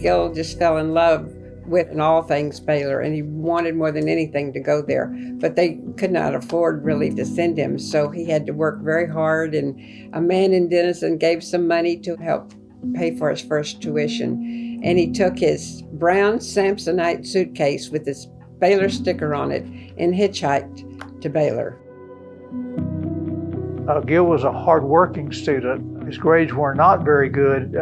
Gil just fell in love with all things Baylor, and he wanted more than anything to go there. But they could not afford really to send him, so he had to work very hard, and a man in Denison gave some money to help pay for his first tuition. And he took his brown Samsonite suitcase with his Baylor sticker on it and hitchhiked to Baylor. Gil was a hard-working student. His grades were not very good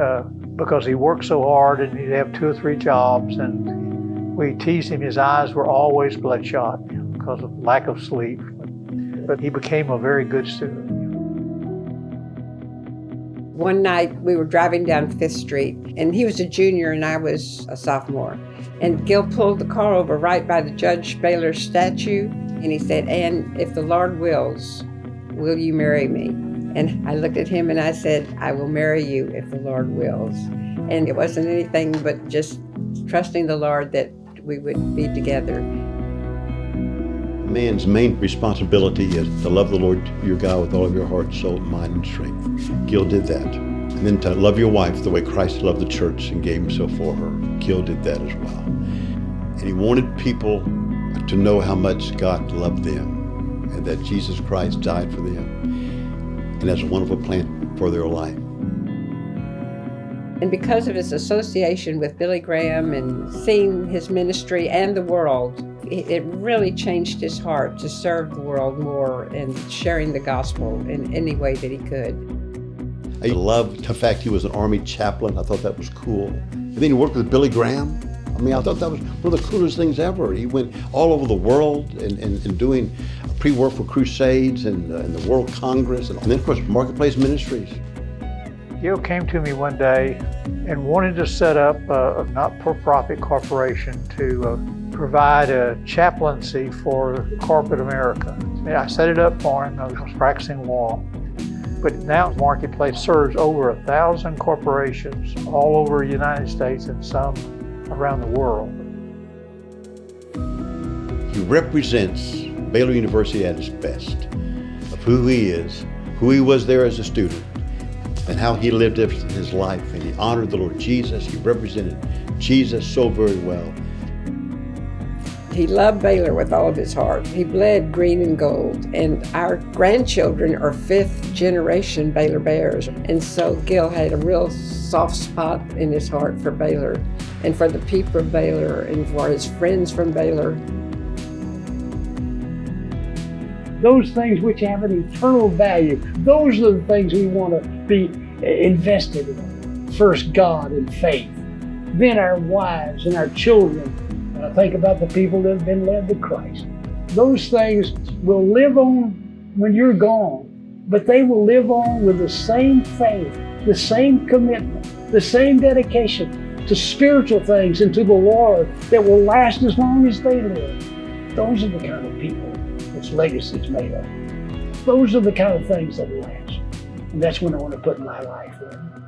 because he worked so hard and he'd have 2 or 3 jobs, and we teased him. His eyes were always bloodshot because of lack of sleep. But he became a very good student. One night we were driving down 5th Street, and he was a junior and I was a sophomore. And Gil pulled the car over right by the Judge Baylor statue, and he said, "Ann, if the Lord wills, will you marry me?" And I looked at him and I said, "I will marry you if the Lord wills." And it wasn't anything but just trusting the Lord that we would be together. Man's main responsibility is to love the Lord your God with all of your heart, soul, mind, and strength. Gil did that. And then to love your wife the way Christ loved the church and gave himself for her. Gil did that as well. And he wanted people to know how much God loved them and that Jesus Christ died for them. And that's a wonderful plan for their life. And because of his association with Billy Graham and seeing his ministry and the world, it really changed his heart to serve the world more and sharing the gospel in any way that he could. I loved the fact he was an Army chaplain. I thought that was cool. And then he worked with Billy Graham. I mean, I thought that was one of the coolest things ever. He went all over the world and doing pre-work for crusades and the World Congress, and then of course Marketplace Ministries. Gil came to me one day and wanted to set up a not-for-profit corporation to provide a chaplaincy for corporate America. And I set it up for him. I was practicing law. But now Marketplace serves over 1,000 corporations all over the United States and some around the world. He represents Baylor University at its best, of who he is, who he was there as a student, and how he lived his life. And he honored the Lord Jesus. He represented Jesus so very well. He loved Baylor with all of his heart. He bled green and gold. And our grandchildren are 5th generation Baylor Bears. And so Gil had a real soft spot in his heart for Baylor and for the people of Baylor and for his friends from Baylor. Those things which have an eternal value, those are the things we want to be invested in. First, God and faith. Then our wives and our children. Think about the people that have been led to Christ. Those things will live on when you're gone, but they will live on with the same faith, the same commitment, the same dedication to spiritual things and to the Lord that will last as long as they live. Those are the kind of people its legacy is made of. Those are the kind of things that last. And that's what I want to put my life in.